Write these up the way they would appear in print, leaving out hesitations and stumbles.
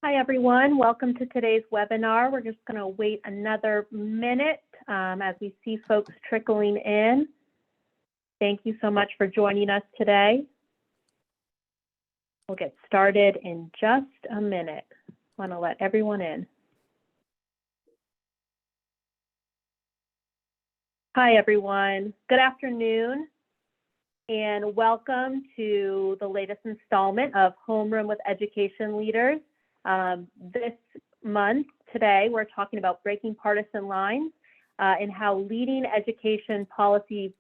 Hi, everyone. Welcome to today's webinar. We're just going to wait another minute as we see folks trickling in. Thank you so much for joining us today. We'll get started in just a minute. I want to let everyone in. Hi, everyone. Good afternoon, and welcome to the latest installment of Homeroom with Education Leaders. This month, today, we're talking about breaking partisan lines and how leading education policy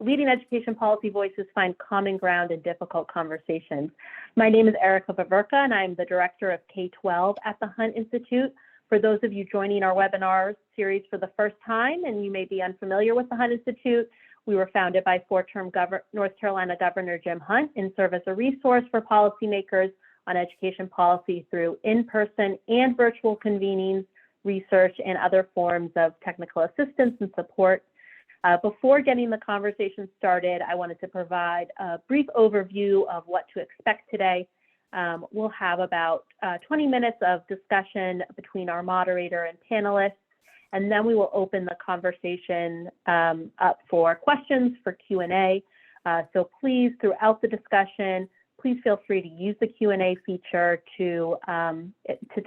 voices find common ground in difficult conversations. My name is Erica Vaverka, and I'm the director of K-12 at the Hunt Institute. For those of you joining our webinar series for the first time, and you may be unfamiliar with the Hunt Institute, we were founded by four-term North Carolina Governor Jim Hunt and serve as a resource for policymakers on education policy through in-person and virtual convenings, research, and other forms of technical assistance and support. Before getting the conversation started, I wanted to provide a brief overview of what to expect today. We'll have about 20 minutes of discussion between our moderator and panelists, and then we will open the conversation up for questions for Q&A. So please, throughout the discussion, please feel free to use the Q&A feature to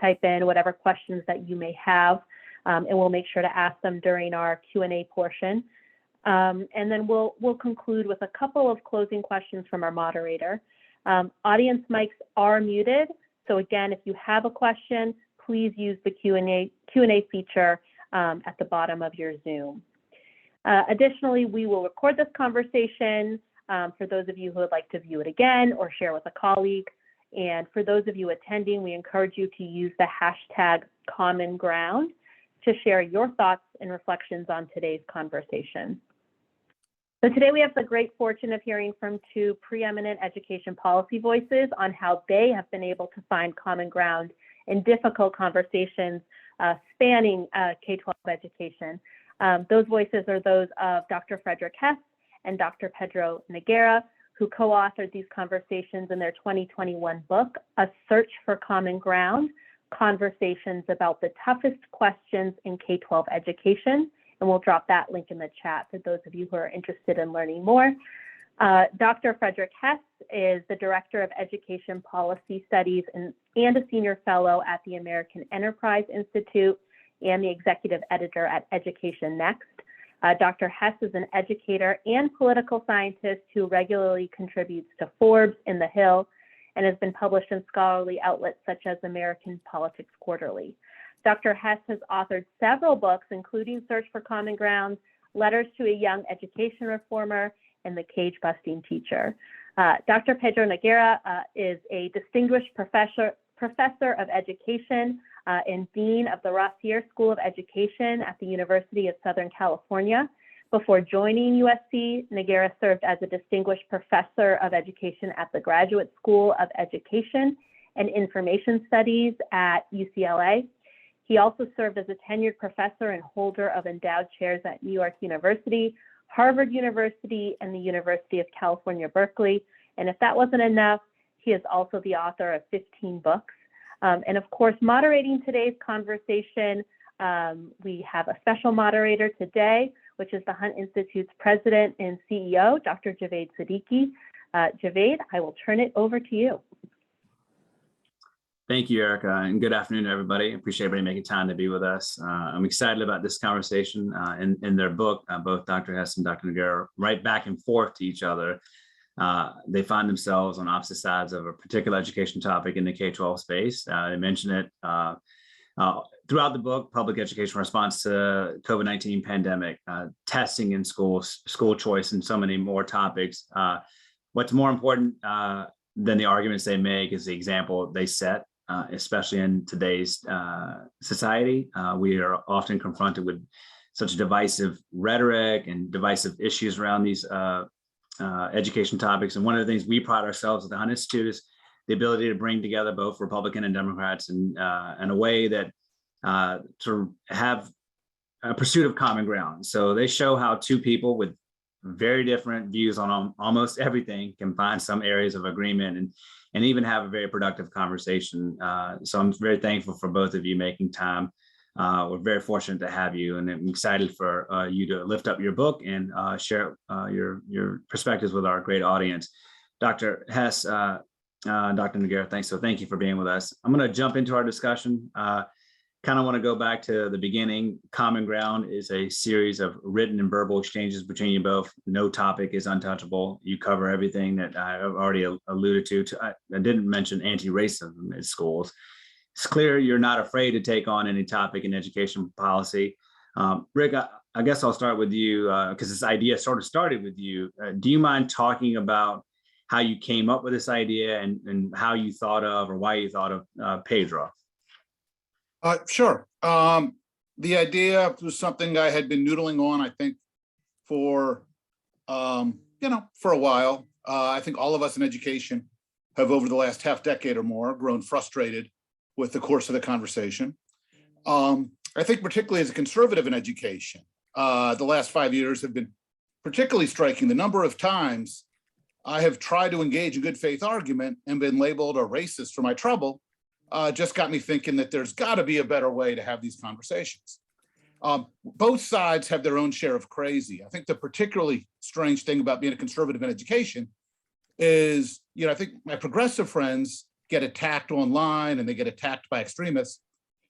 type in whatever questions that you may have, and we'll make sure to ask them during our Q&A portion. And then we'll conclude with a couple of closing questions from our moderator. Audience mics are muted, so again, if you have a question, please use the Q&A feature at the bottom of your Zoom. Additionally, we will record this conversation for those of you who would like to view it again or share with a colleague. And for those of you attending, we encourage you to use the hashtag Common Ground to share your thoughts and reflections on today's conversation. So today we have the great fortune of hearing from two preeminent education policy voices on how they have been able to find common ground in difficult conversations spanning K-12 education. Those voices are those of Dr. Frederick Hess and Dr. Pedro Noguera, who co-authored these conversations in their 2021 book, A Search for Common Ground, Conversations About the Toughest Questions in K-12 Education. And we'll drop that link in the chat for those of you who are interested in learning more. Dr. Frederick Hess is the Director of Education Policy Studies and a Senior Fellow at the American Enterprise Institute and the Executive Editor at Education Next. Dr. Hess is an educator and political scientist who regularly contributes to Forbes and The Hill and has been published in scholarly outlets such as American Politics Quarterly. Dr. Hess has authored several books, including Search for Common Ground, Letters to a Young Education Reformer, and The Cage-Busting Teacher. Dr. Pedro Noguera is a distinguished professor of education and Dean of the Rossier School of Education at the University of Southern California. Before joining USC, Noguera served as a distinguished professor of education at the Graduate School of Education and Information Studies at UCLA. He also served as a tenured professor and holder of endowed chairs at New York University, Harvard University, and the University of California, Berkeley. And if that wasn't enough, he is also the author of 15 books. And of course, moderating today's conversation, we have a special moderator today, which is the Hunt Institute's president and CEO, Dr. Javed Siddiqui. Javed, I will turn it over to you. Thank you, Erica, and good afternoon, everybody. I appreciate everybody making time to be with us. I'm excited about this conversation. In their book, both Dr. Hess and Dr. Noguera write back and forth to each other. They find themselves on opposite sides of a particular education topic in the K-12 space. They mention it throughout the book: public education response to COVID-19 pandemic, testing in schools, school choice, and so many more topics. What's more important than the arguments they make is the example they set, especially in today's society. We are often confronted with such divisive rhetoric and divisive issues around these education topics. And one of the things we pride ourselves at the Hunt Institute is the ability to bring together both Republican and Democrats in a way that sort of have a pursuit of common ground. So they show how two people with very different views on almost everything, can find some areas of agreement and even have a very productive conversation. So I'm very thankful for both of you making time. We're very fortunate to have you, and I'm excited for you to lift up your book and share your perspectives with our great audience. Dr. Hess, Dr. Noguera, thank you for being with us. I'm going to jump into our discussion. Kind of want to go back to the beginning. Common Ground is a series of written and verbal exchanges between you both. No topic is untouchable. You cover everything that I've already alluded to. I didn't mention anti-racism in schools. It's clear you're not afraid to take on any topic in education policy. Rick, I guess I'll start with you because this idea sort of started with you. Do you mind talking about how you came up with this idea and how you thought of or why you thought of Pedro? Sure. The idea was something I had been noodling on, I think, for for a while. I think all of us in education have, over the last half decade or more, grown frustrated with the course of the conversation. I think particularly as a conservative in education, the last 5 years have been particularly striking. The number of times I have tried to engage in good faith argument and been labeled a racist for my trouble just got me thinking that there's got to be a better way to have these conversations. Both sides have their own share of crazy. I think the particularly strange thing about being a conservative in education is, I think my progressive friends get attacked online and they get attacked by extremists.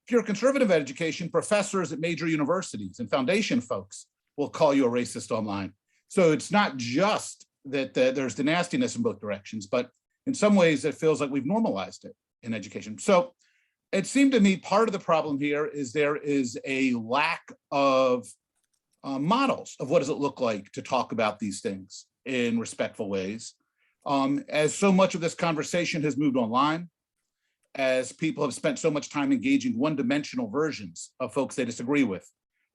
If you're a conservative in education, professors at major universities and foundation folks will call you a racist online. So it's not just that there's the nastiness in both directions, but in some ways it feels like we've normalized it in education. So it seemed to me part of the problem here is there is a lack of models of what does it look like to talk about these things in respectful ways. As so much of this conversation has moved online, as people have spent so much time engaging one-dimensional versions of folks they disagree with,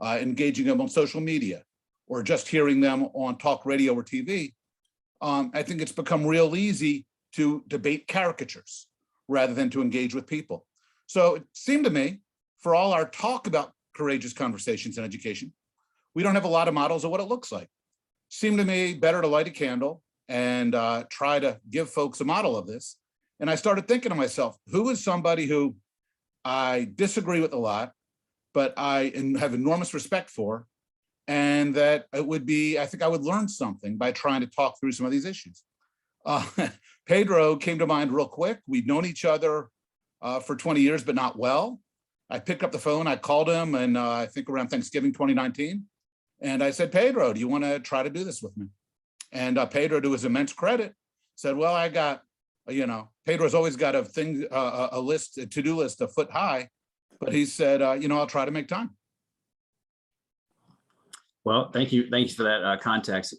engaging them on social media, or just hearing them on talk radio or TV, I think it's become real easy to debate caricatures rather than to engage with people. So it seemed to me, for all our talk about courageous conversations in education, we don't have a lot of models of what it looks like. Seemed to me better to light a candle and try to give folks a model of this. And I started thinking to myself, who is somebody who I disagree with a lot, but I have enormous respect for, and that it would be, I think I would learn something by trying to talk through some of these issues. Pedro came to mind real quick. We'd known each other for 20 years, but not well. I picked up the phone, I called him, and I think around Thanksgiving 2019. And I said, Pedro, do you want to try to do this with me? And Pedro, to his immense credit, said, well, I got, Pedro's always got a list, a to-do list a foot high, but he said, I'll try to make time. Well, thank you for that context.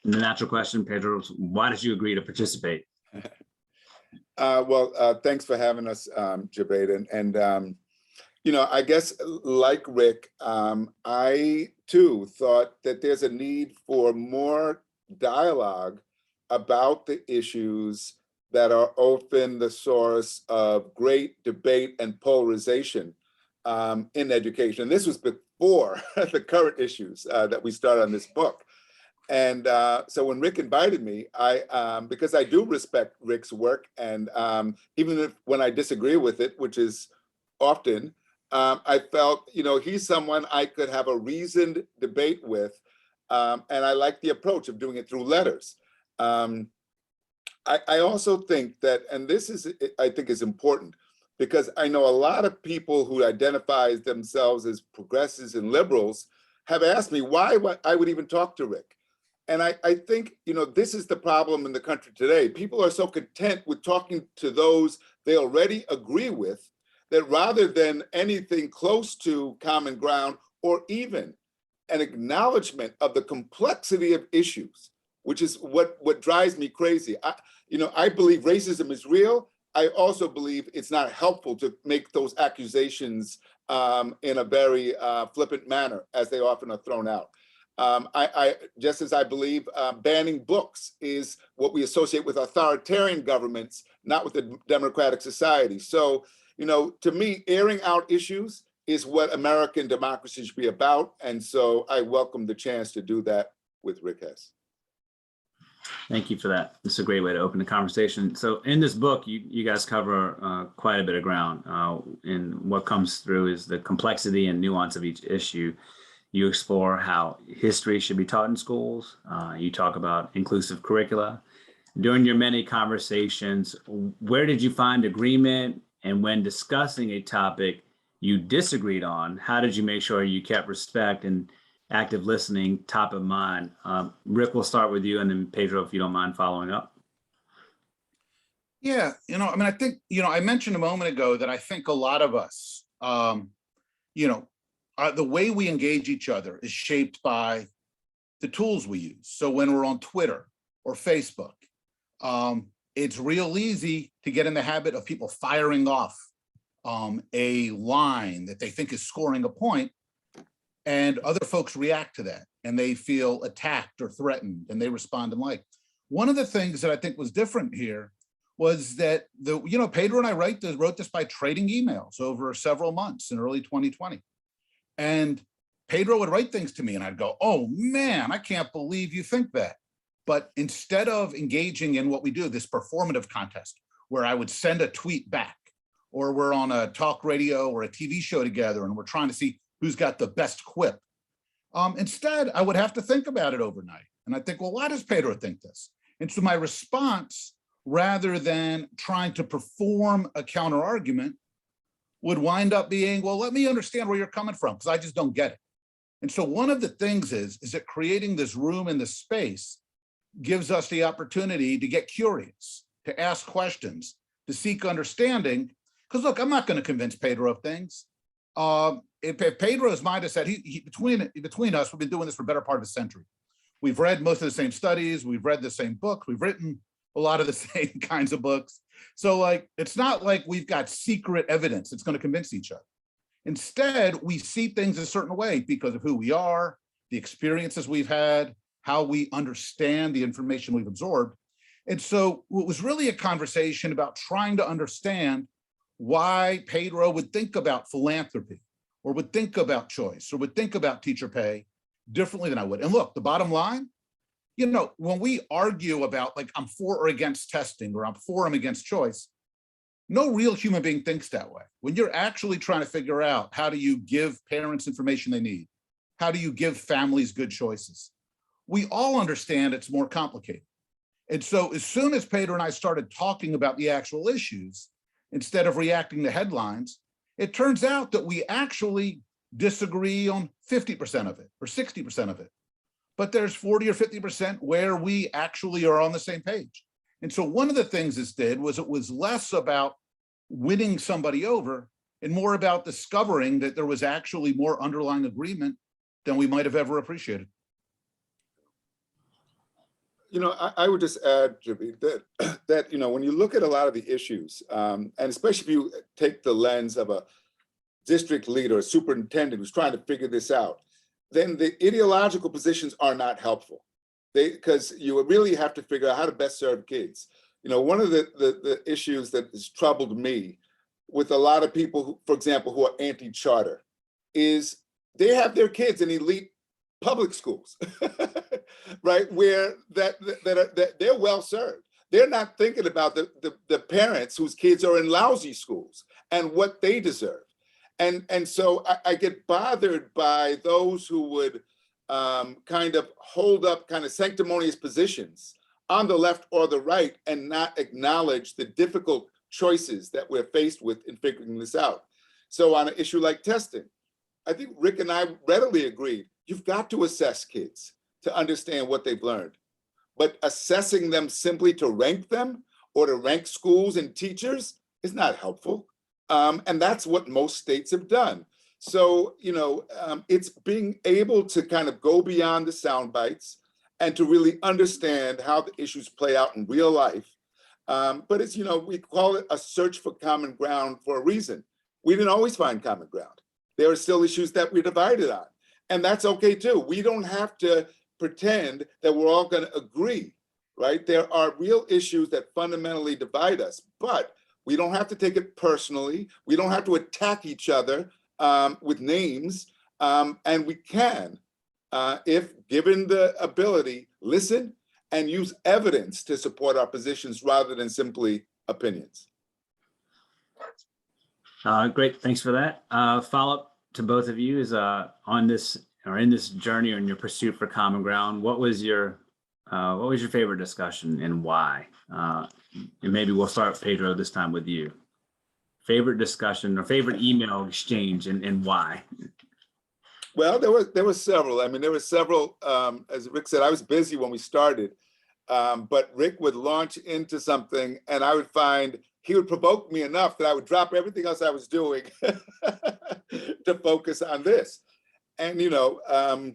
The natural question, Pedro, why did you agree to participate? Thanks for having us, Jabeda. And I guess like Rick, I too thought that there's a need for more dialogue about the issues that are often the source of great debate and polarization in education. This was before the current issues that we start on this book. And so when Rick invited me, because I do respect Rick's work, and even when I disagree with it, which is often, I felt, he's someone I could have a reasoned debate with, and I like the approach of doing it through letters. I also think that, and this is, I think is important, because I know a lot of people who identify themselves as progressives and liberals have asked me why I would even talk to Rick. And I think, this is the problem in the country today. People are so content with talking to those they already agree with that rather than anything close to common ground or even an acknowledgement of the complexity of issues, which is what drives me crazy. I believe racism is real. I also believe it's not helpful to make those accusations in a very flippant manner, as they often are thrown out. I just as I believe banning books is what we associate with authoritarian governments, not with a democratic society. So, to me, airing out issues is what American democracy should be about. And so I welcome the chance to do that with Rick Hess. Thank you for that. This is a great way to open the conversation. So in this book, you guys cover quite a bit of ground. And what comes through is the complexity and nuance of each issue. You explore how history should be taught in schools. You talk about inclusive curricula. During your many conversations, where did you find agreement? And when discussing a topic you disagreed on, how did you make sure you kept respect and active listening top of mind? Rick, we'll start with you, and then Pedro, if you don't mind following up. Yeah, I think, I mentioned a moment ago that I think a lot of us, the way we engage each other is shaped by the tools we use. So when we're on Twitter or Facebook, it's real easy to get in the habit of people firing off a line that they think is scoring a point, and other folks react to that and they feel attacked or threatened and they respond in like. One of the things that I think was different here was that Pedro and I wrote this by trading emails over several months in early 2020. And Pedro would write things to me and I'd go, oh man, I can't believe you think that. But instead of engaging in what we do, this performative contest, where I would send a tweet back, or we're on a talk radio or a TV show together and we're trying to see who's got the best quip. Instead, I would have to think about it overnight. And I think, well, why does Pedro think this? And so my response, rather than trying to perform a counter argument, would wind up being, well, let me understand where you're coming from, because I just don't get it. And so one of the things is that creating this room and this space gives us the opportunity to get curious, to ask questions, to seek understanding. Because look, I'm not going to convince Pedro of things. If Pedro's mind has said, between us, we've been doing this for a better part of a century. We've read most of the same studies, we've read the same books, we've written a lot of the same kinds of books. So it's not like we've got secret evidence that's going to convince each other. Instead, we see things a certain way because of who we are, the experiences we've had, how we understand the information we've absorbed. And so it was really a conversation about trying to understand why Pedro would think about philanthropy, or would think about choice, or would think about teacher pay differently than I would. And look, the bottom line, when we argue about I'm for or against testing, or I'm for or I'm against choice, no real human being thinks that way. When you're actually trying to figure out how do you give parents information they need, how do you give families good choices, we all understand it's more complicated. And so as soon as Pedro and I started talking about the actual issues, instead of reacting to headlines, it turns out that we actually disagree on 50% of it or 60% of it. But there's 40 or 50% where we actually are on the same page. And so one of the things this did was it was less about winning somebody over and more about discovering that there was actually more underlying agreement than we might have ever appreciated. I would just add, Jimmy, that when you look at a lot of the issues, and especially if you take the lens of a district leader, a superintendent who's trying to figure this out, then the ideological positions are not helpful. Because you really have to figure out how to best serve kids. One of the issues that has troubled me with a lot of people, who, for example, who are anti-charter, is they have their kids in elite public schools, right? Where that they're well served. They're not thinking about the parents whose kids are in lousy schools and what they deserve. And so I get bothered by those who would kind of hold up kind of sanctimonious positions on the left or the right and not acknowledge the difficult choices that we're faced with in figuring this out. So on an issue like testing, I think Rick and I readily agreed, you've got to assess kids to understand what they've learned. But assessing them simply to rank them or to rank schools and teachers is not helpful. And that's what most states have done. So, it's being able to kind of go beyond the sound bites and to really understand how the issues play out in real life. But it's, we call it a search for common ground for a reason. We didn't always find common ground. There are still issues that we're divided on. And that's okay too. We don't have to pretend that we're all going to agree, right? There are real issues that fundamentally divide us, but we don't have to take it personally. We don't have to attack each other with names, and we can if given the ability, listen and use evidence to support our positions rather than simply opinions. Great, thanks for that. Follow-up to both of you is on this or in this journey or in your pursuit for common ground. What was your favorite discussion and why? And maybe we'll start, Pedro, this time with you. Favorite discussion or favorite email exchange and why? Well, there were several. I mean, there were several. As Rick said, I was busy when we started, but Rick would launch into something, and I would find he would provoke me enough that I would drop everything else I was doing to focus on this. And a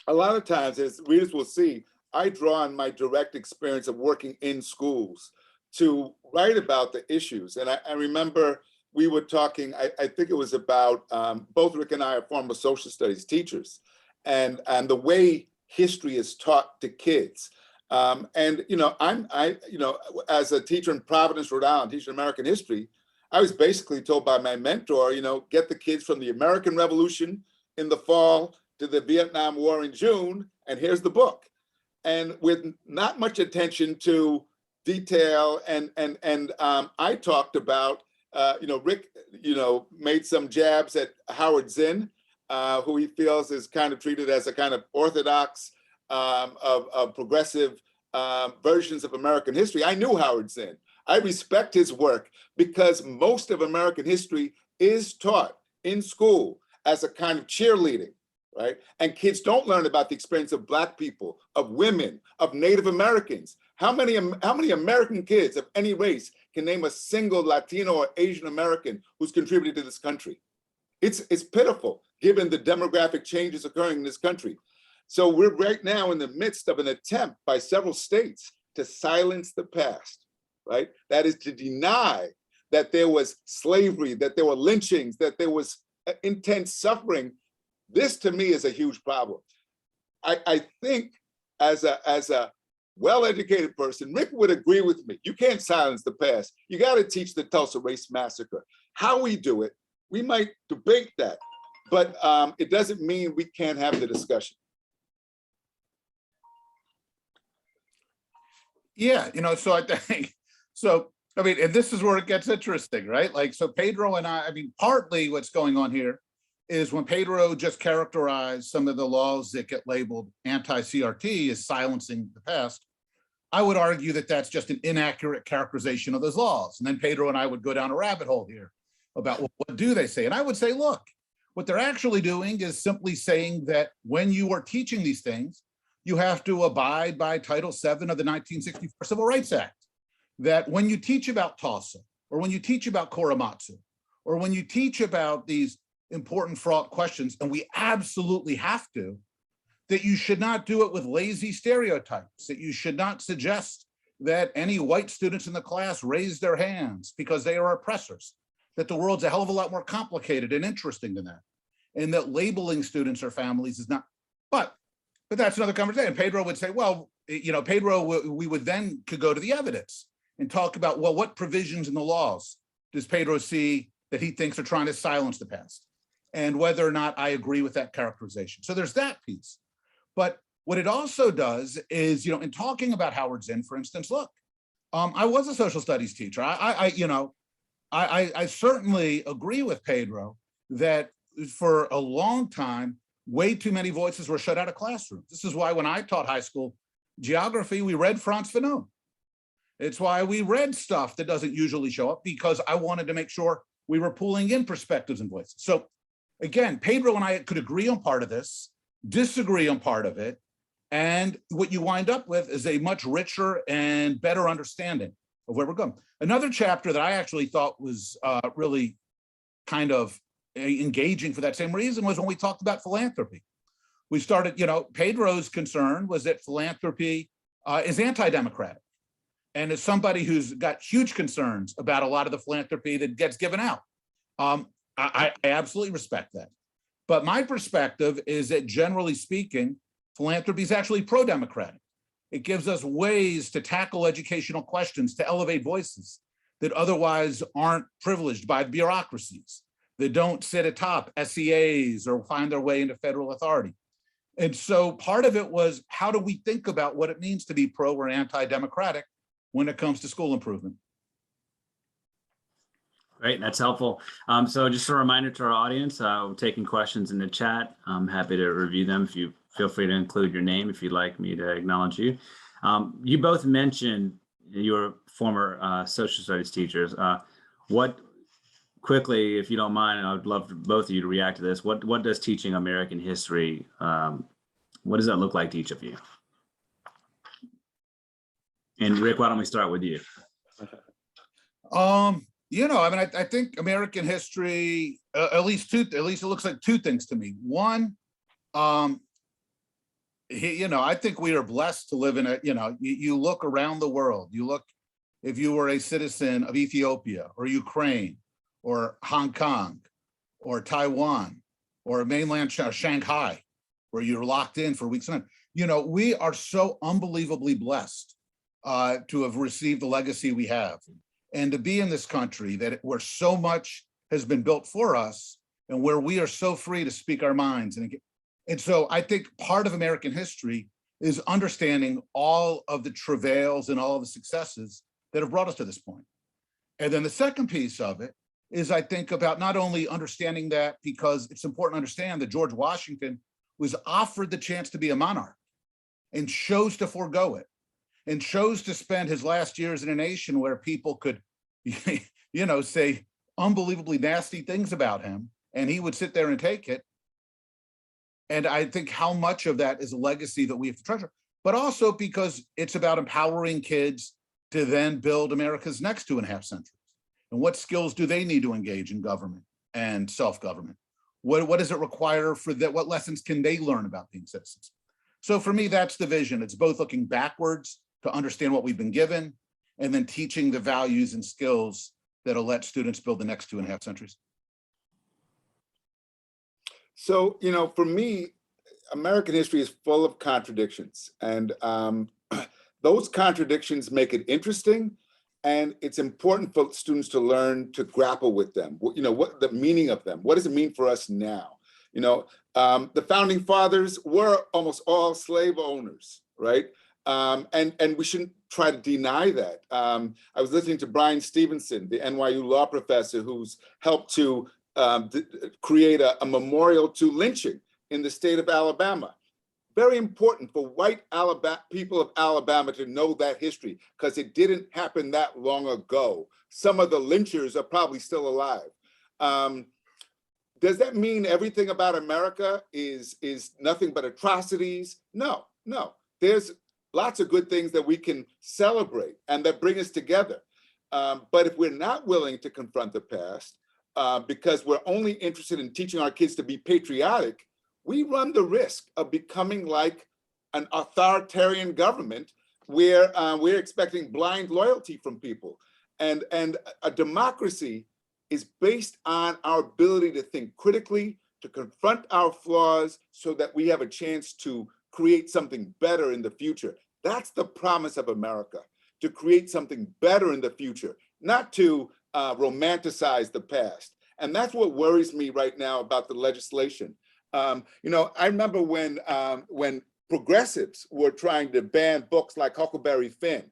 lot of times, as readers will see, I draw on my direct experience of working in schools to write about the issues. And I remember we were talking, I think it was about, both Rick and I are former social studies teachers, and the way history is taught to kids. And as a teacher in Providence, Rhode Island, teaching American history, I was basically told by my mentor, get the kids from the American Revolution in the fall to the Vietnam War in June, and here's the book. And with not much attention to detail, and I talked about, Rick, made some jabs at Howard Zinn, who he feels is kind of treated as a kind of orthodox, of progressive versions of American history. I knew Howard Zinn. I respect his work because most of American history is taught in school as a kind of cheerleading, right? And kids don't learn about the experience of Black people, of women, of Native Americans. How many American kids of any race can name a single Latino or Asian American who's contributed to this country? It's pitiful, given the demographic changes occurring in this country. So we're right now in the midst of an attempt by several states to silence the past, right? That is to deny that there was slavery, that there were lynchings, that there was intense suffering. This to me is a huge problem. I think as a well-educated person, Rick would agree with me. You can't silence the past. You got to teach the Tulsa Race Massacre. How we do it, we might debate that, but it doesn't mean we can't have the discussion. Yeah, so I think, and this is where it gets interesting, right? Like, so Pedro and I mean, partly what's going on here is when Pedro just characterized some of the laws that get labeled anti-CRT as silencing the past, I would argue that that's just an inaccurate characterization of those laws. And then Pedro and I would go down a rabbit hole here about, well, what do they say? And I would say, look, what they're actually doing is simply saying that when you are teaching these things, you have to abide by Title VII of the 1964 Civil Rights Act. That when you teach about Tulsa, or when you teach about Korematsu, or when you teach about these important fraught questions, and we absolutely have to, that you should not do it with lazy stereotypes, that you should not suggest that any white students in the class raise their hands because they are oppressors, that the world's a hell of a lot more complicated and interesting than that, and that labeling students or families is not, but that's another conversation. Pedro would say, well, Pedro, we would then could go to the evidence and talk about, well, what provisions in the laws does Pedro see that he thinks are trying to silence the past, and whether or not I agree with that characterization. So there's that piece. But what it also does is, in talking about Howard Zinn, for instance, look, I was a social studies teacher. I certainly agree with Pedro that for a long time, way too many voices were shut out of classrooms. This is why when I taught high school geography, we read Frantz Fanon. It's why we read stuff that doesn't usually show up, because I wanted to make sure we were pulling in perspectives and voices. So again, Pedro and I could agree on part of this, disagree on part of it, and what you wind up with is a much richer and better understanding of where we're going. Another chapter that I actually thought was really kind of engaging for that same reason was when we talked about philanthropy. We started, Pedro's concern was that philanthropy is anti-democratic. And as somebody who's got huge concerns about a lot of the philanthropy that gets given out, I absolutely respect that. But my perspective is that generally speaking, philanthropy is actually pro-democratic. It gives us ways to tackle educational questions, to elevate voices that otherwise aren't privileged by bureaucracies, that don't sit atop SEAs or find their way into federal authority. And so part of it was, how do we think about what it means to be pro or anti-democratic when it comes to school improvement? Great, that's helpful. So just a reminder to our audience, we're taking questions in the chat. I'm happy to review them. If you feel free to include your name if you'd like me to acknowledge you. You both mentioned your former social studies teachers. Quickly, if you don't mind, I would love for both of you to react to this. What does teaching American history, what does that look like to each of you? And Rick, why don't we start with you? You know, I mean, I think American history, at least it looks like two things to me. One, you know, I think we are blessed to live in a, you know, you look around the world, you look, if you were a citizen of Ethiopia or Ukraine or Hong Kong or Taiwan or mainland Shanghai, where you're locked in for weeks on end, you know, we are so unbelievably blessed to have received the legacy we have. And to be in this country where so much has been built for us and where we are so free to speak our minds. And so I think part of American history is understanding all of the travails and all of the successes that have brought us to this point. And then the second piece of it is, I think, about not only understanding that, because it's important to understand that George Washington was offered the chance to be a monarch and chose to forego it, and chose to spend his last years in a nation where people could, you know, say unbelievably nasty things about him, and he would sit there and take it. And I think how much of that is a legacy that we have to treasure, but also because it's about empowering kids to then build America's next 2.5 centuries. And what skills do they need to engage in government and self-government? What does it require for that? What lessons can they learn about being citizens? So for me, that's the vision. It's both looking backwards to understand what we've been given, and then teaching the values and skills that'll let students build the next 2.5 centuries. So, you know, for me, American history is full of contradictions, and those contradictions make it interesting, and it's important for students to learn to grapple with them. You know, what the meaning of them, what does it mean for us now? You know, the founding fathers were almost all slave owners, right? And we shouldn't try to deny that. I was listening to Brian Stevenson, the NYU law professor, who's helped to create a memorial to lynching in the state of Alabama. Very important for white people of Alabama to know that history, because it didn't happen that long ago. Some of the lynchers are probably still alive. Does that mean everything about America is nothing but atrocities? No, no. There's lots of good things that we can celebrate and that bring us together. But if we're not willing to confront the past, because we're only interested in teaching our kids to be patriotic, we run the risk of becoming like an authoritarian government where we're expecting blind loyalty from people. And a democracy is based on our ability to think critically, to confront our flaws so that we have a chance to create something better in the future. That's the promise of America, to create something better in the future, not to romanticize the past. And that's what worries me right now about the legislation. You know, I remember when progressives were trying to ban books like Huckleberry Finn,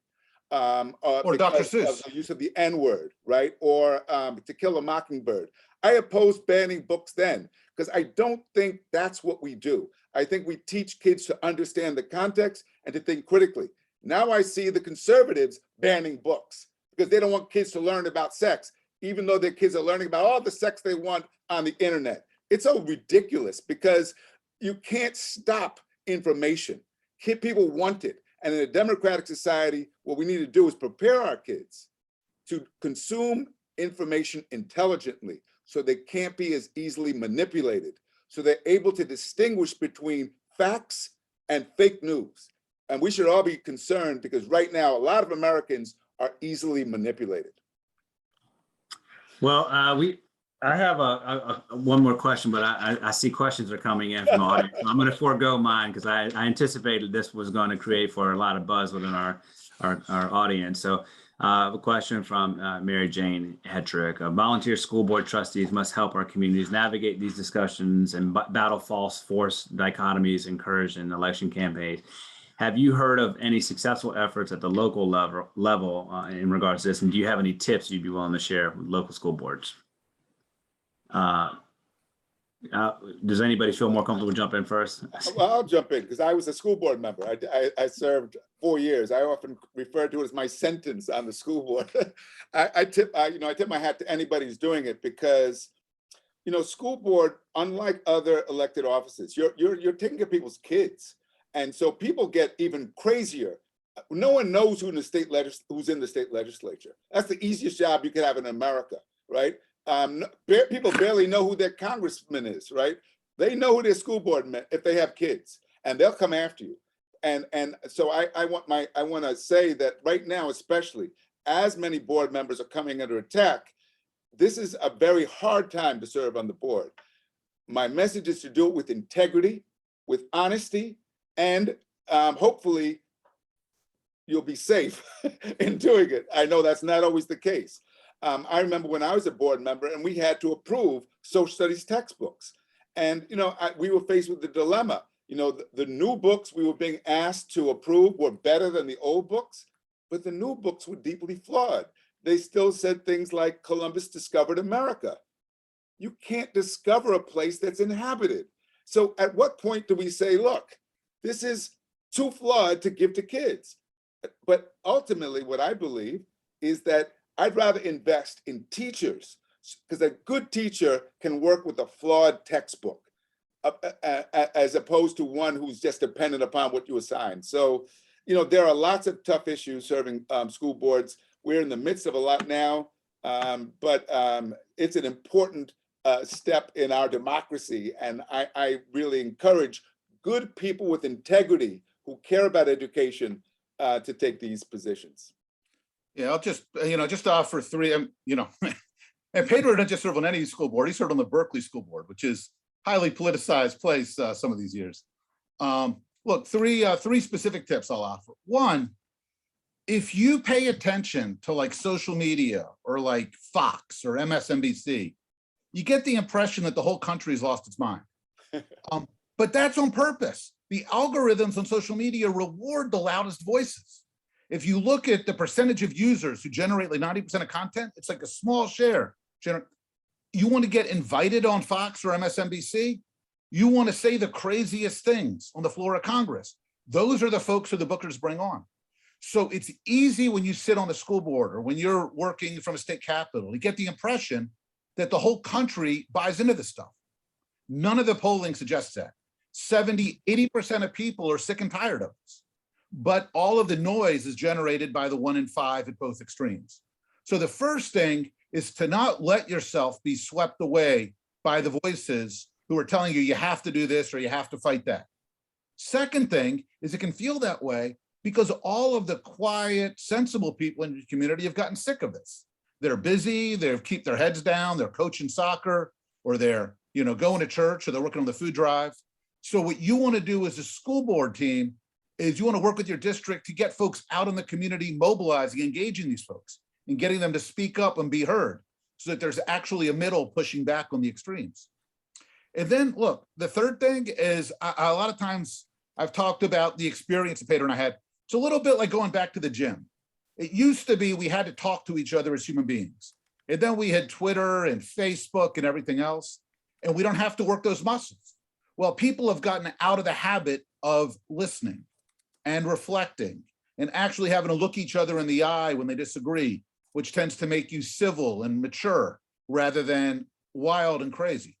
or Dr. Seuss, the use of the N-word, right? Or To Kill a Mockingbird. I opposed banning books then, because I don't think that's what we do. I think we teach kids to understand the context and to think critically. Now I see the conservatives banning books because they don't want kids to learn about sex, even though their kids are learning about all the sex they want on the internet. It's so ridiculous because you can't stop information. People want it. And in a democratic society, what we need to do is prepare our kids to consume information intelligently so they can't be as easily manipulated, so they're able to distinguish between facts and fake news. And we should all be concerned because right now, a lot of Americans are easily manipulated. Well, I have one more question, but I see questions are coming in from the audience. So I'm going to forego mine because I anticipated this was going to create for a lot of buzz within our audience. So A question from Mary Jane Hedrick. Volunteer school board trustees must help our communities navigate these discussions and battle false force dichotomies encouraged in election campaigns. Have you heard of any successful efforts at the local level in regards to this? And do you have any tips you'd be willing to share with local school boards? Does anybody feel more comfortable jumping in first? Well, I'll jump in because I was a school board member. I served 4 years. I often refer to it as my sentence on the school board. I tip my hat to anybody who's doing it because, school board, unlike other elected offices, you're taking care of people's kids, and so people get even crazier. No one knows who's in the state legislature. That's the easiest job you could have in America, right? People barely know who their congressman is, right? They know who their school board met if they have kids, and they'll come after you. And so I want to say that right now, especially as many board members are coming under attack, this is a very hard time to serve on the board. My message is to do it with integrity, with honesty, and hopefully you'll be safe in doing it. I know that's not always the case. I remember when I was a board member and we had to approve social studies textbooks. And, we were faced with the dilemma. The new books we were being asked to approve were better than the old books, but the new books were deeply flawed. They still said things like Columbus discovered America. You can't discover a place that's inhabited. So at what point do we say, look, this is too flawed to give to kids? But ultimately, what I believe is that I'd rather invest in teachers, because a good teacher can work with a flawed textbook as opposed to one who's just dependent upon what you assign. So, there are lots of tough issues serving school boards. We're in the midst of a lot now, but it's an important step in our democracy. And I really encourage good people with integrity who care about education to take these positions. Yeah, I'll just offer three, and Pedro didn't just serve on any school board. He served on the Berkeley School Board, which is highly politicized place some of these years. Look, three specific tips I'll offer. One, if you pay attention to like social media or like Fox or MSNBC, you get the impression that the whole country's lost its mind. But that's on purpose. The algorithms on social media reward the loudest voices. If you look at the percentage of users who generate like 90% of content, it's like a small share. You want to get invited on Fox or MSNBC, you want to say the craziest things on the floor of Congress. Those are the folks who the bookers bring on. So it's easy when you sit on the school board or when you're working from a state capitol to get the impression that the whole country buys into this stuff. None of the polling suggests that. 70, 80% of people are sick and tired of this. But all of the noise is generated by the 1 in 5 at both extremes. So the first thing is to not let yourself be swept away by the voices who are telling you you have to do this or you have to fight that. Second thing is it can feel that way because all of the quiet, sensible people in the community have gotten sick of this. They're busy, they keep their heads down, they're coaching soccer, or they're going to church, or they're working on the food drive. So what you want to do as a school board team is you want to work with your district to get folks out in the community, mobilizing, engaging these folks, and getting them to speak up and be heard so that there's actually a middle pushing back on the extremes. And then, look, the third thing is a lot of times I've talked about the experience that Pedro and I had. It's a little bit like going back to the gym. It used to be we had to talk to each other as human beings. And then we had Twitter and Facebook and everything else, and we don't have to work those muscles. Well, people have gotten out of the habit of listening and reflecting and actually having to look each other in the eye when they disagree, which tends to make you civil and mature rather than wild and crazy.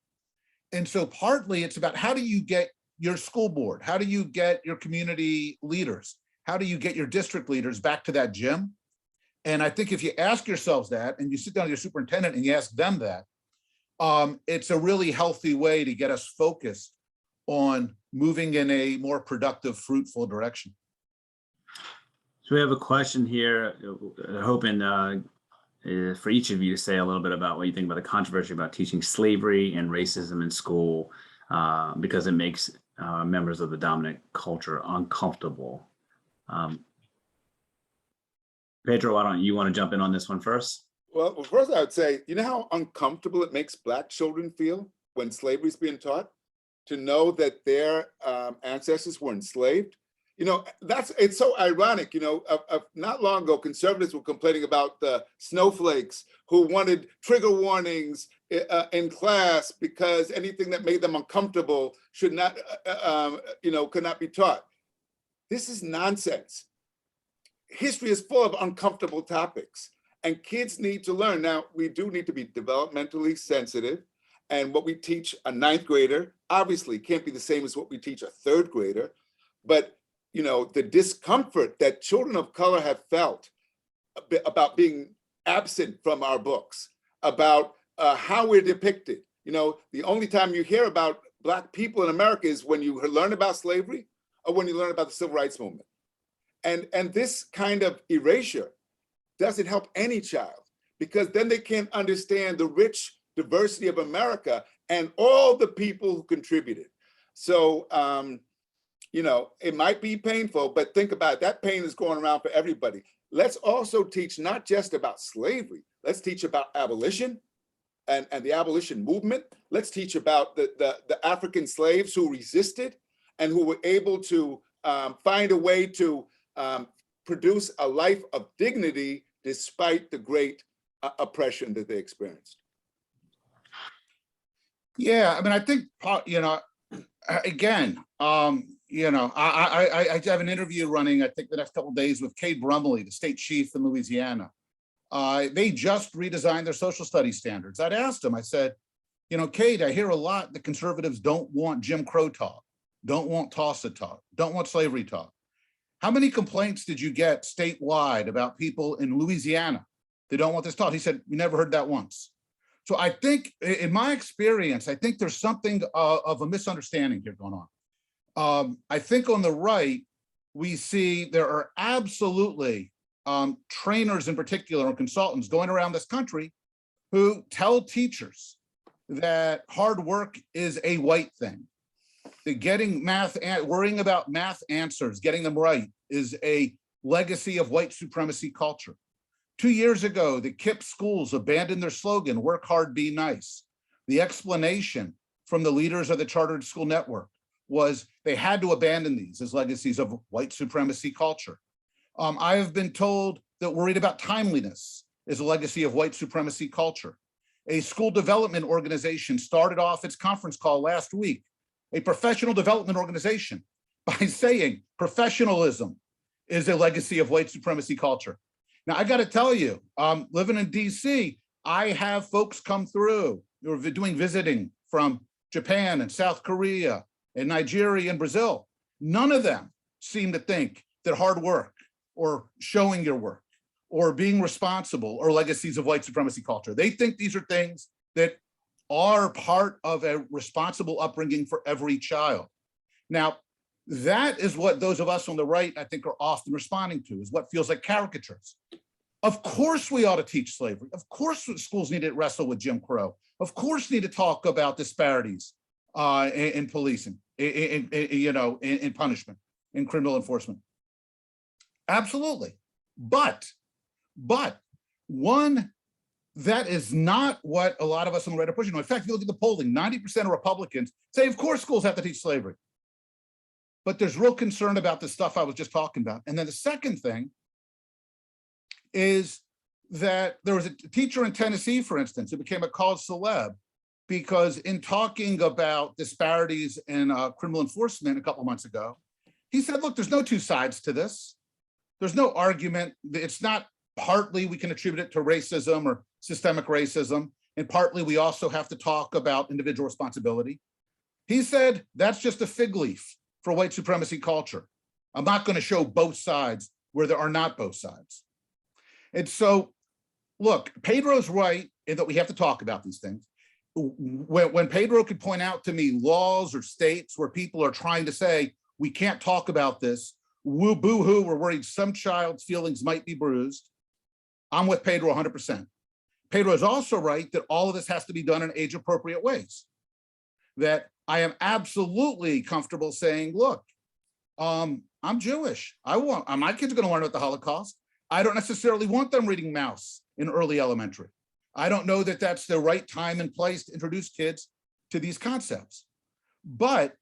And so partly it's about how do you get your school board? How do you get your community leaders? How do you get your district leaders back to that gym? And I think if you ask yourselves that and you sit down with your superintendent and you ask them that, it's a really healthy way to get us focused on moving in a more productive, fruitful direction. So we have a question here, hoping for each of you to say a little bit about what you think about the controversy about teaching slavery and racism in school, because it makes members of the dominant culture uncomfortable. Pedro, why don't you want to jump in on this one first? Well, first I would say, you know how uncomfortable it makes Black children feel when slavery is being taught? To know that their ancestors were enslaved? You know, it's so ironic, you know, not long ago, conservatives were complaining about the snowflakes who wanted trigger warnings in class because anything that made them uncomfortable should not, you know, could not be taught. This is nonsense. History is full of uncomfortable topics and kids need to learn. Now, we do need to be developmentally sensitive, and what we teach a ninth grader obviously can't be the same as what we teach a third grader, but you know, the discomfort that children of color have felt about being absent from our books, about how we're depicted. You know, the only time you hear about Black people in America is when you learn about slavery or when you learn about the Civil Rights Movement. And this kind of erasure doesn't help any child, because then they can't understand the rich diversity of America and all the people who contributed. So, you know, it might be painful, but think about it, that pain is going around for everybody. Let's also teach not just about slavery, let's teach about abolition and the abolition movement. Let's teach about the African slaves who resisted and who were able to find a way to produce a life of dignity despite the great oppression that they experienced. Yeah, I mean, I think, you know, again, you know, I have an interview running, I think the next couple of days with Cade Brumley, the state chief in Louisiana. They just redesigned their social studies standards. I'd asked him, I said, you know, Cade, I hear a lot that conservatives don't want Jim Crow talk, don't want TUSA talk, don't want slavery talk. How many complaints did you get statewide about people in Louisiana that don't want this taught? He said, we never heard that once. So I think, in my experience, I think there's something of a misunderstanding here going on. I think on the right, we see there are absolutely trainers in particular and consultants going around this country who tell teachers that hard work is a white thing. That getting worrying about math answers, getting them right, is a legacy of white supremacy culture. 2 years ago, the KIPP schools abandoned their slogan, work hard, be nice. The explanation from the leaders of the chartered school network was they had to abandon these as legacies of white supremacy culture. I have been told that worried about timeliness is a legacy of white supremacy culture. A school development organization started off its conference call last week, a professional development organization, by saying professionalism is a legacy of white supremacy culture. Now, I got to tell you, living in DC, I have folks come through who are doing visiting from Japan and South Korea and Nigeria and Brazil. None of them seem to think that hard work or showing your work or being responsible are legacies of white supremacy culture. They think these are things that are part of a responsible upbringing for every child. Now, that is what those of us on the right, I think, are often responding to, is what feels like caricatures. Of course we ought to teach slavery. Of course schools need to wrestle with Jim Crow. Of course need to talk about disparities in policing, in punishment, in criminal enforcement. Absolutely. But one, that is not what a lot of us on the right are pushing. In fact, if you look at the polling, 90% of Republicans say, of course schools have to teach slavery. But there's real concern about the stuff I was just talking about. And then the second thing is that there was a teacher in Tennessee, for instance, who became a college celeb because in talking about disparities in criminal enforcement a couple of months ago, he said, look, there's no two sides to this. There's no argument. It's not partly we can attribute it to racism or systemic racism, and partly we also have to talk about individual responsibility. He said, that's just a fig leaf for white supremacy culture. I'm not going to show both sides where there are not both sides. And so, look, Pedro's right in that we have to talk about these things. When Pedro could point out to me laws or states where people are trying to say, we can't talk about this, woo boo-hoo, we're worried some child's feelings might be bruised, I'm with Pedro 100%. Pedro is also right that all of this has to be done in age-appropriate ways. That I am absolutely comfortable saying, look, I'm Jewish. My kids are going to learn about the Holocaust. I don't necessarily want them reading Maus in early elementary. I don't know that that's the right time and place to introduce kids to these concepts. But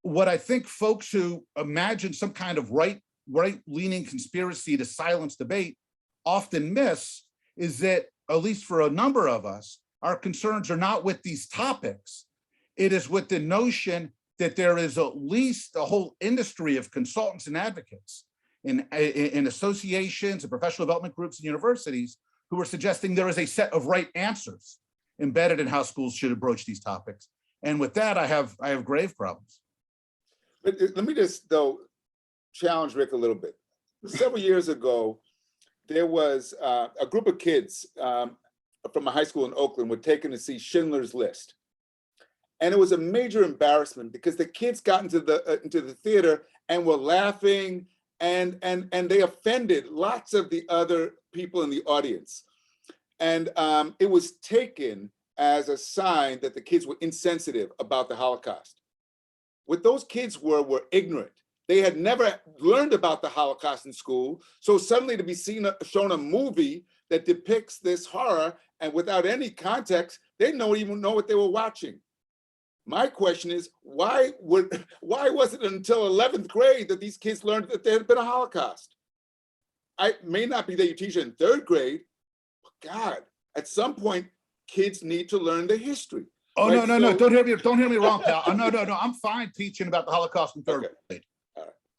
what I think folks who imagine some kind of right-leaning conspiracy to silence debate often miss is that, at least for a number of us, our concerns are not with these topics. It is with the notion that there is at least a whole industry of consultants and advocates in associations and professional development groups and universities who are suggesting there is a set of right answers embedded in how schools should approach these topics. And with that, I have grave problems. But let me just, though, challenge Rick a little bit. Several years ago, there was a group of kids from a high school in Oakland were taken to see Schindler's List. And it was a major embarrassment because the kids got into the theater and were laughing, and they offended lots of the other people in the audience. And it was taken as a sign that the kids were insensitive about the Holocaust. What those kids were ignorant. They had never learned about the Holocaust in school. So suddenly to be shown a movie that depicts this horror and without any context, they don't even know what they were watching. My question is, why was it until 11th grade that these kids learned that there had been a Holocaust? I may not be that you teach it in 3rd grade, but God, at some point, kids need to learn the history. Oh, right? no, don't hear me wrong, pal. No, I'm fine teaching about the Holocaust in 3rd grade.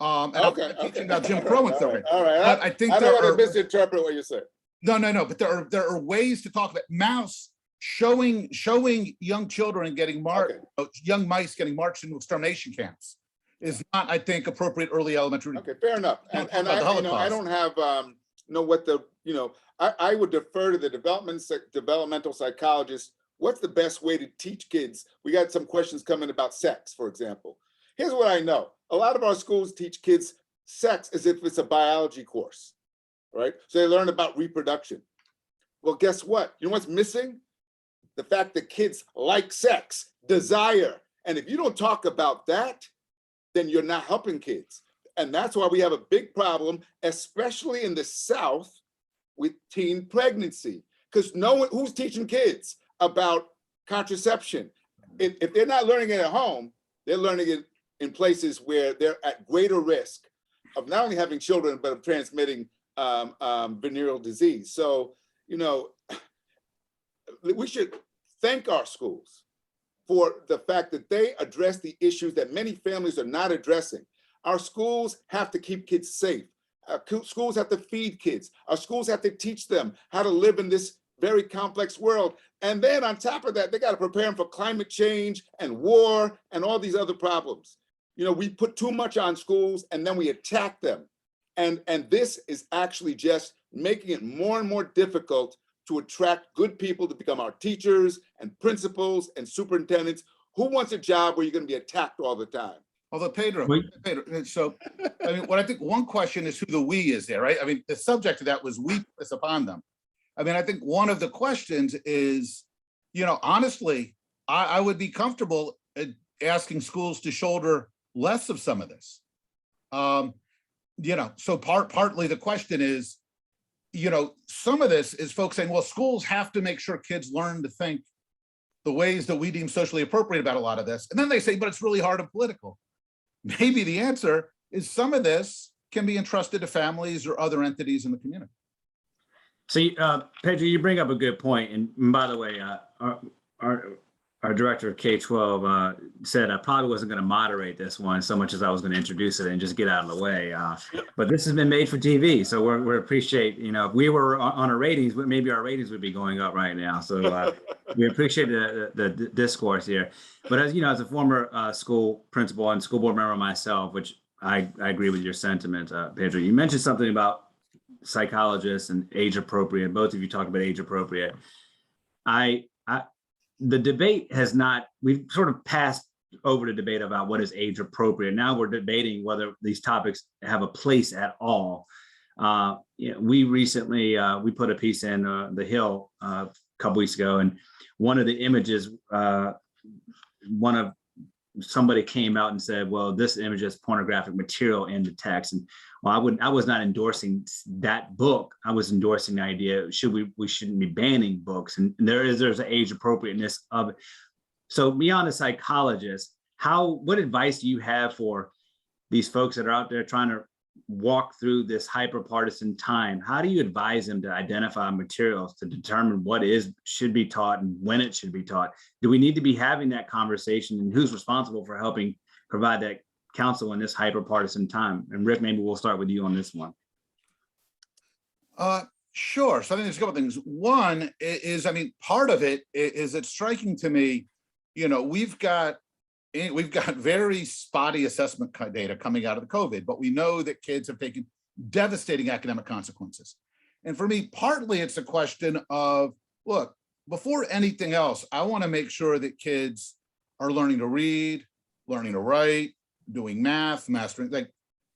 And I'm teaching about Jim Crow in 3rd grade. All right. But I think I don't want to misinterpret what you said. No, but there are ways to talk about Maus showing young children getting marched, young mice getting marched into extermination camps is not, I think, appropriate early elementary. Okay, fair enough. And I don't have I would defer to the developmental psychologist. What's the best way to teach kids? We got some questions coming about sex, for example. Here's what I know. A lot of our schools teach kids sex as if it's a biology course, right? So they learn about reproduction. Well, guess what? You know what's missing? The fact that kids like sex, desire. And if you don't talk about that, then you're not helping kids. And that's why we have a big problem, especially in the South, with teen pregnancy. Because no one, who's teaching kids about contraception? If they're not learning it at home, they're learning it in places where they're at greater risk of not only having children, but of transmitting venereal disease. So, we should thank our schools for the fact that they address the issues that many families are not addressing. Our schools have to keep kids safe. Our schools have to feed kids. Our schools have to teach them how to live in this very complex world. And then on top of that, they got to prepare them for climate change and war and all these other problems. We put too much on schools and then we attack them. And this is actually just making it more and more difficult to attract good people to become our teachers and principals and superintendents. Who wants a job where you're going to be attacked all the time? Although Pedro, so what I think one question is who the we is there, right? The subject of that was we put this upon them. I think one of the questions is, honestly, I would be comfortable asking schools to shoulder less of some of this. So partly the question is, some of this is folks saying, well, schools have to make sure kids learn to think the ways that we deem socially appropriate about a lot of this. And then they say, but it's really hard and political. Maybe the answer is some of this can be entrusted to families or other entities in the community. So, Pedro, you bring up a good point. And by the way, our director of K-12 said I probably wasn't going to moderate this one so much as I was going to introduce it and just get out of the way. But this has been made for TV, so we appreciate. If we were on our ratings, maybe our ratings would be going up right now. So we appreciate the discourse here. But as a former school principal and school board member myself, which I agree with your sentiment, Pedro. You mentioned something about psychologists and age appropriate. Both of you talked about age appropriate. The debate has not, we've sort of passed over the debate about what is age appropriate. Now we're debating whether these topics have a place at all. We recently, we put a piece in The Hill a couple weeks ago, and one of the images, one of somebody came out and said, well, this image is pornographic material in the text. And well, I was not endorsing that book. I was endorsing the idea, we shouldn't be banning books. And there's an age appropriateness of it. So beyond a psychologist, what advice do you have for these folks that are out there trying to walk through this hyper-partisan time? How do you advise them to identify materials to determine what should be taught and when it should be taught? Do we need to be having that conversation, and who's responsible for helping provide that counsel in this hyper-partisan time? And Rick, maybe we'll start with you on this one. Sure. So I think there's a couple things. One is, I mean, part of it is it's striking to me, you know, we've got very spotty assessment data coming out of the COVID, but we know that kids have taken devastating academic consequences. And for me, partly it's a question of, look, before anything else, I want to make sure that kids are learning to read, learning to write, doing math, mastering, like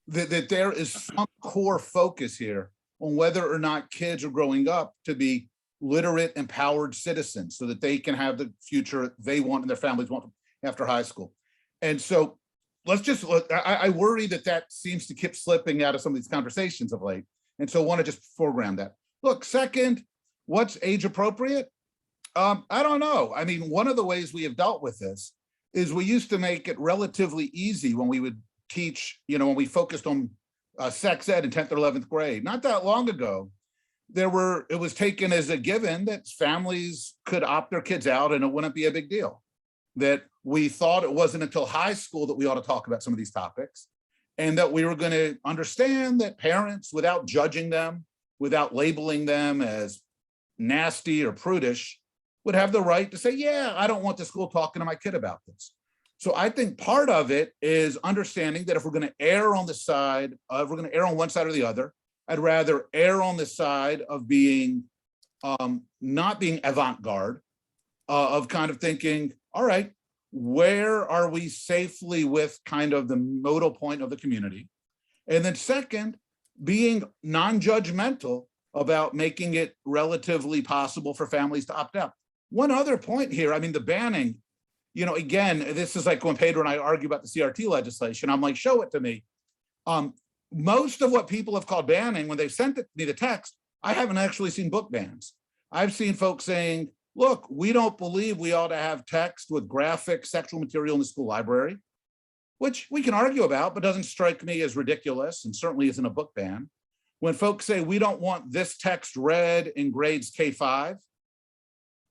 that there is some core focus here on whether or not kids are growing up to be literate, empowered citizens so that they can have the future they want and their families want after high school. And so let's just look, I worry that seems to keep slipping out of some of these conversations of late. And so I want to just foreground that. Look, second, what's age appropriate? I don't know. I mean, one of the ways we have dealt with this is we used to make it relatively easy when we would teach, you know, when we focused on sex ed in 10th or 11th grade. Not that long ago, it was taken as a given that families could opt their kids out and it wouldn't be a big deal. That we thought it wasn't until high school that we ought to talk about some of these topics, and that we were going to understand that parents, without judging them, without labeling them as nasty or prudish, would have the right to say, yeah, I don't want the school talking to my kid about this. So I think part of it is understanding that if we're going to err on the side, if we're going to err on one side or the other, I'd rather err on the side of being, not being avant-garde, of kind of thinking, all right, where are we safely with kind of the modal point of the community? And then second, being non-judgmental about making it relatively possible for families to opt out. One other point here, I mean, the banning, you know, again, this is like when Pedro and I argue about the CRT legislation, I'm like, show it to me. Most of what people have called banning, when they've sent me the text, I haven't actually seen book bans. I've seen folks saying, look, we don't believe we ought to have text with graphic sexual material in the school library, which we can argue about, but doesn't strike me as ridiculous and certainly isn't a book ban. When folks say we don't want this text read in grades K-5,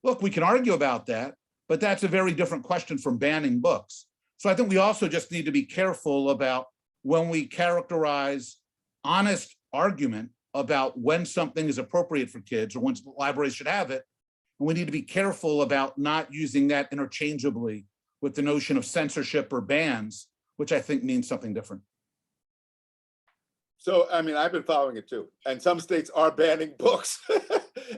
look, we can argue about that, but that's a very different question from banning books. So I think we also just need to be careful about when we characterize honest argument about when something is appropriate for kids or when libraries should have it. And we need to be careful about not using that interchangeably with the notion of censorship or bans, which I think means something different. So, I mean, I've been following it too. And some states are banning books.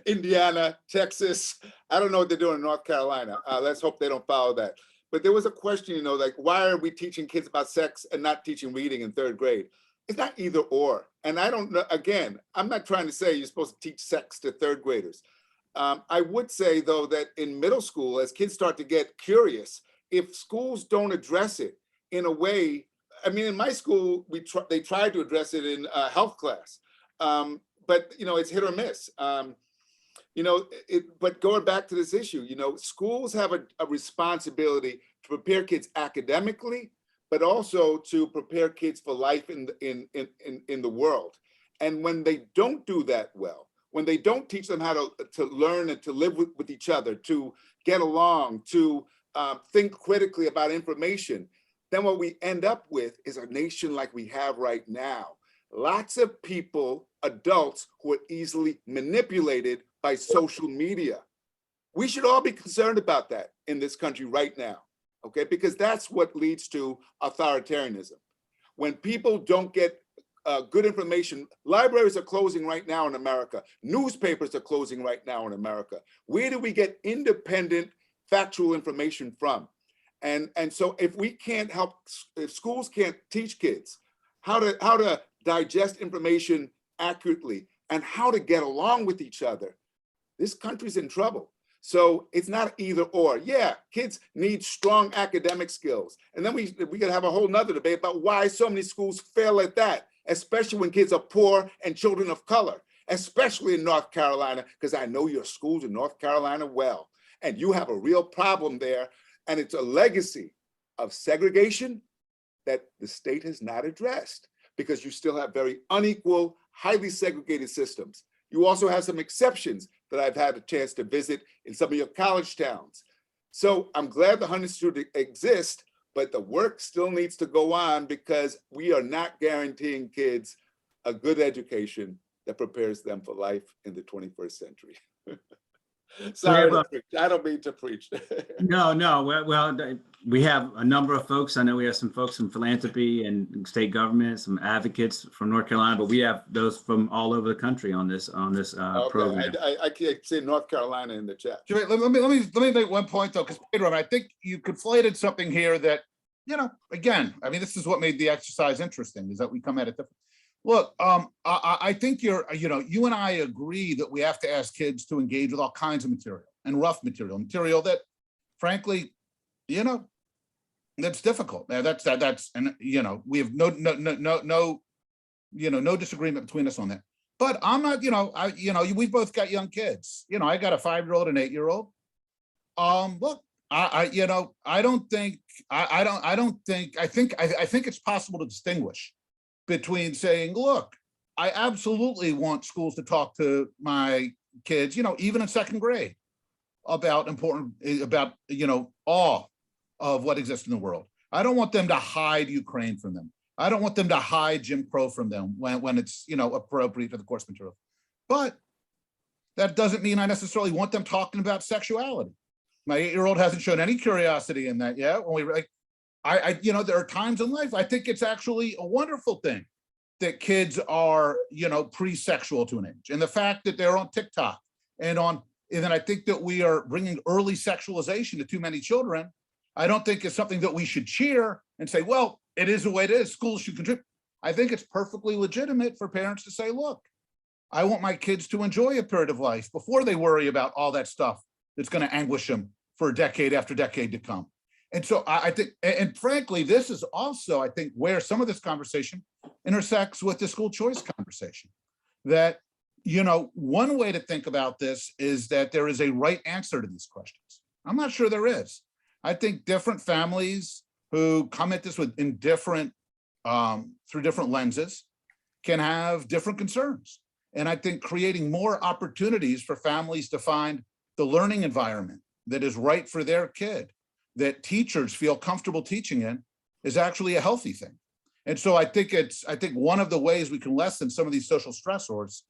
Indiana, Texas, I don't know what they're doing in North Carolina. Let's hope they don't follow that. But there was a question, you know, like, why are we teaching kids about sex and not teaching reading in 3rd grade? It's not either or. And I don't know, again, I'm not trying to say you're supposed to teach sex to 3rd graders. I would say, though, that in middle school, as kids start to get curious, if schools don't address it in a way, I mean, in my school, they tried to address it in health class, but, you know, it's hit or miss. You know, but going back to this issue, you know, schools have a responsibility to prepare kids academically, but also to prepare kids for life in the world. And when they don't do that well, when they don't teach them how to learn and to live with each other, to get along, to think critically about information, then what we end up with is a nation like we have right now. Lots of people, adults, who are easily manipulated by social media. We should all be concerned about that in this country right now, okay? Because that's what leads to authoritarianism. When people don't get good information, libraries are closing right now in America. Newspapers are closing right now in America. Where do we get independent, factual information from? And so if we can't help, if schools can't teach kids how to digest information accurately and how to get along with each other, this country's in trouble. So it's not either or. Yeah, kids need strong academic skills. And then we could have a whole nother debate about why so many schools fail at that, especially when kids are poor and children of color, especially in North Carolina, because I know your schools in North Carolina well. And you have a real problem there. And it's a legacy of segregation that the state has not addressed, because you still have very unequal, highly segregated systems. You also have some exceptions that I've had a chance to visit in some of your college towns. So I'm glad the Hunt Institute exists, but the work still needs to go on, because we are not guaranteeing kids a good education that prepares them for life in the 21st century. Sorry to preach. I don't mean to preach. No. Well, we have a number of folks. I know we have some folks from philanthropy and state government, some advocates from North Carolina, but we have those from all over the country on this Okay. program. I can't say North Carolina in the chat. Let me make one point though, because Pedro, I think you conflated something here that, again, I mean, this is what made the exercise interesting, is that we come at it different. Look, I think you and I agree that we have to ask kids to engage with all kinds of material, and rough material that, frankly, that's difficult. And we have no disagreement between us on that. But I'm not, we've both got young kids. I got a 5-year-old and 8-year-old. Look, I think it's possible to distinguish between saying, look, I absolutely want schools to talk to my kids, even in 2nd grade, about awe of what exists in the world. I don't want them to hide Ukraine from them. I don't want them to hide Jim Crow from them when it's, appropriate to the course material. But that doesn't mean I necessarily want them talking about sexuality. My 8-year-old hasn't shown any curiosity in that yet. When there are times in life, I think it's actually a wonderful thing that kids are, pre-sexual to an age. And the fact that they're on TikTok and then I think that we are bringing early sexualization to too many children. I don't think it's something that we should cheer and say, well, it is the way it is, schools should contribute. I think it's perfectly legitimate for parents to say, look, I want my kids to enjoy a period of life before they worry about all that stuff that's going to anguish them for decade after decade to come. And so I think, and frankly, this is also, I think, where some of this conversation intersects with the school choice conversation. That, one way to think about this is that there is a right answer to these questions. I'm not sure there is. I think different families who come at this through different lenses can have different concerns. And I think creating more opportunities for families to find the learning environment that is right for their kid, that teachers feel comfortable teaching in, is actually a healthy thing. And so I think one of the ways we can lessen some of these social stressors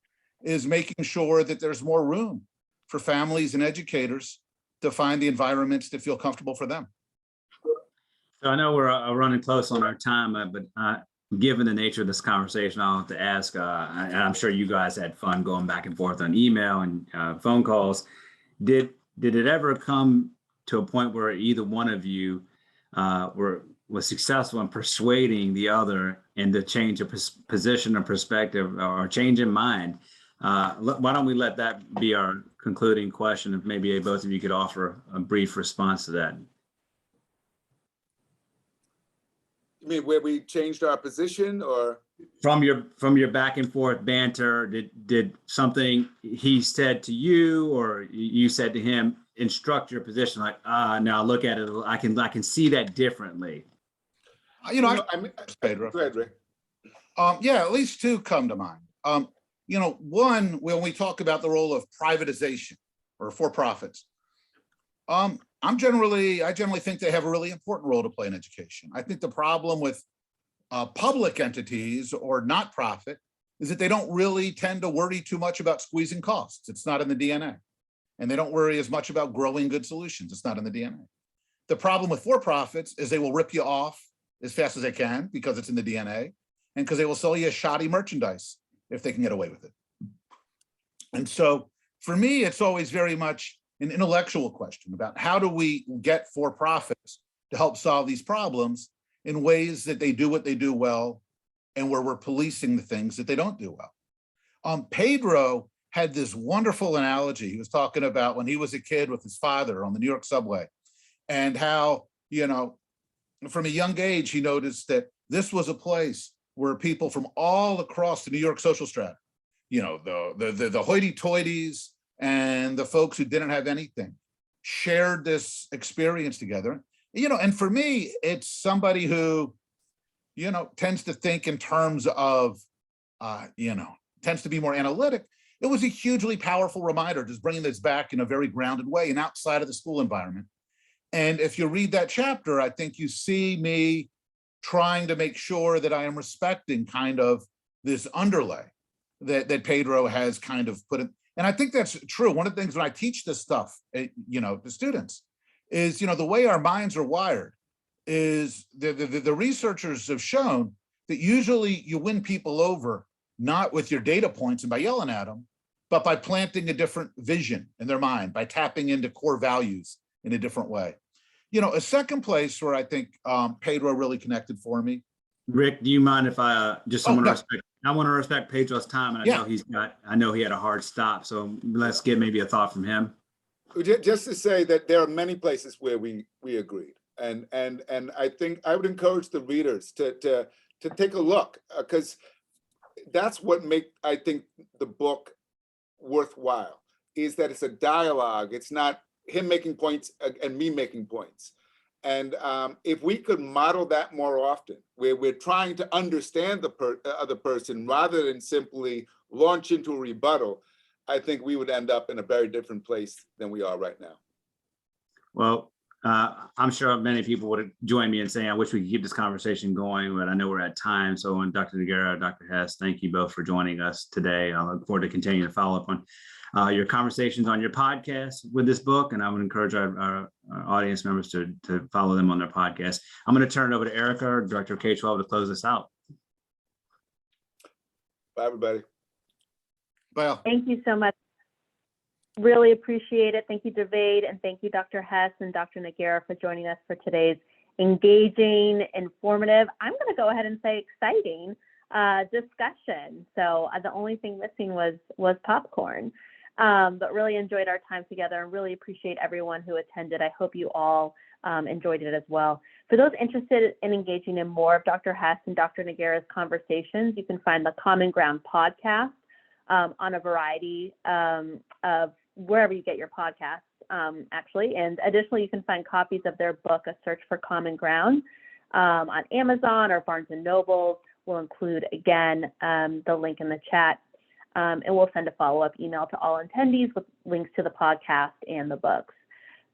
is making sure that there's more room for families and educators to find the environments that feel comfortable for them. So I know we're running close on our time, but given the nature of this conversation, I'll have to ask, and I'm sure you guys had fun going back and forth on email and phone calls. Did it ever come to a point where either one of you was successful in persuading the other into change of position or perspective or change in mind? Why don't we let that be our concluding question, if maybe both of you could offer a brief response to that. You mean where we changed our position, or? From your back and forth banter, did something he said to you or you said to him instruct your position, like, now look at it, I can see that differently? Pedro. Frederick. Yeah, at least two come to mind. One, when we talk about the role of privatization or for-profits, I generally think they have a really important role to play in education. I think the problem with public entities or not-profit is that they don't really tend to worry too much about squeezing costs. It's not in the DNA. And they don't worry as much about growing good solutions. It's not in the DNA. The problem with for-profits is they will rip you off as fast as they can because it's in the DNA, and because they will sell you shoddy merchandise if they can get away with it. And so for me, it's always very much an intellectual question about how do we get for-profits to help solve these problems in ways that they do what they do well and where we're policing the things that they don't do well. Pedro had this wonderful analogy. He was talking about when he was a kid with his father on the New York subway, and how, from a young age, he noticed that this was a place where people from all across the New York social strata, the hoity-toities and the folks who didn't have anything, shared this experience together. And for me, it's somebody who, tends to think in terms of, tends to be more analytic. It was a hugely powerful reminder, just bringing this back in a very grounded way and outside of the school environment. And if you read that chapter, I think you see me trying to make sure that I am respecting kind of this underlay that Pedro has kind of put in. And I think that's true. One of the things when I teach this stuff, to students is, the way our minds are wired is the researchers have shown that usually you win people over, not with your data points and by yelling at them, but by planting a different vision in their mind, by tapping into core values in a different way. A second place where I think Pedro really connected for me. Rick, do you mind if I just want to respect Pedro's time, and I know he had a hard stop, so let's get maybe a thought from him. Just to say that there are many places where we agreed, and I think I would encourage the readers to take a look, because that's what I think the book worthwhile, is that it's a dialogue. It's not him making points and me making points. And if we could model that more often, where we're trying to understand the other person rather than simply launch into a rebuttal, I think we would end up in a very different place than we are right now. Well, I'm sure many people would join me in saying, I wish we could keep this conversation going, but I know we're at time. So when Dr. Noguera, Dr. Hess, thank you both for joining us today. I look forward to continuing to follow up on your conversations on your podcast with this book, and I would encourage our audience members to follow them on their podcast. I'm going to turn it over to Erica, our Director of K-12, to close this out. Bye, everybody. Bye. Thank you so much. Really appreciate it. Thank you, Davide, and thank you, Dr. Hess and Dr. Noguera, for joining us for today's engaging, informative, I'm going to go ahead and say exciting discussion. So the only thing missing was popcorn. But really enjoyed our time together and really appreciate everyone who attended. I hope you all enjoyed it as well. For those interested in engaging in more of Dr. Hess and Dr. Noguera's conversations, you can find the Common Ground podcast on a variety of wherever you get your podcasts, actually. And additionally, you can find copies of their book, A Search for Common Ground, on Amazon or Barnes & Noble. We'll include, again, the link in the chat. And we'll send a follow-up email to all attendees with links to the podcast and the books.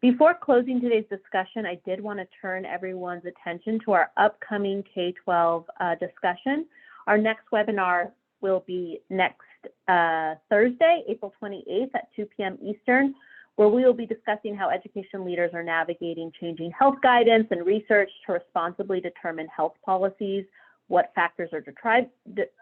Before closing today's discussion, I did want to turn everyone's attention to our upcoming K-12 discussion. Our next webinar will be next Thursday, April 28th at 2 p.m. Eastern, where we will be discussing how education leaders are navigating changing health guidance and research to responsibly determine health policies, what factors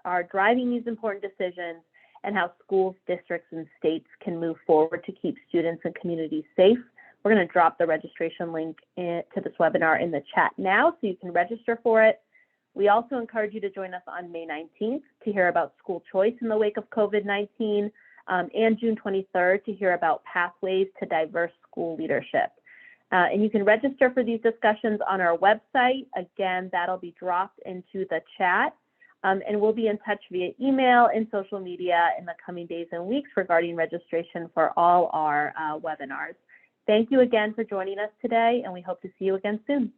are driving these important decisions, and how schools, districts, and states can move forward to keep students and communities safe. We're going to drop the registration link to this webinar in the chat now so you can register for it. We also encourage you to join us on May 19th to hear about school choice in the wake of COVID-19, and June 23rd to hear about pathways to diverse school leadership. And you can register for these discussions on our website. Again, that'll be dropped into the chat. And we'll be in touch via email and social media in the coming days and weeks regarding registration for all our webinars. Thank you again for joining us today, and we hope to see you again soon.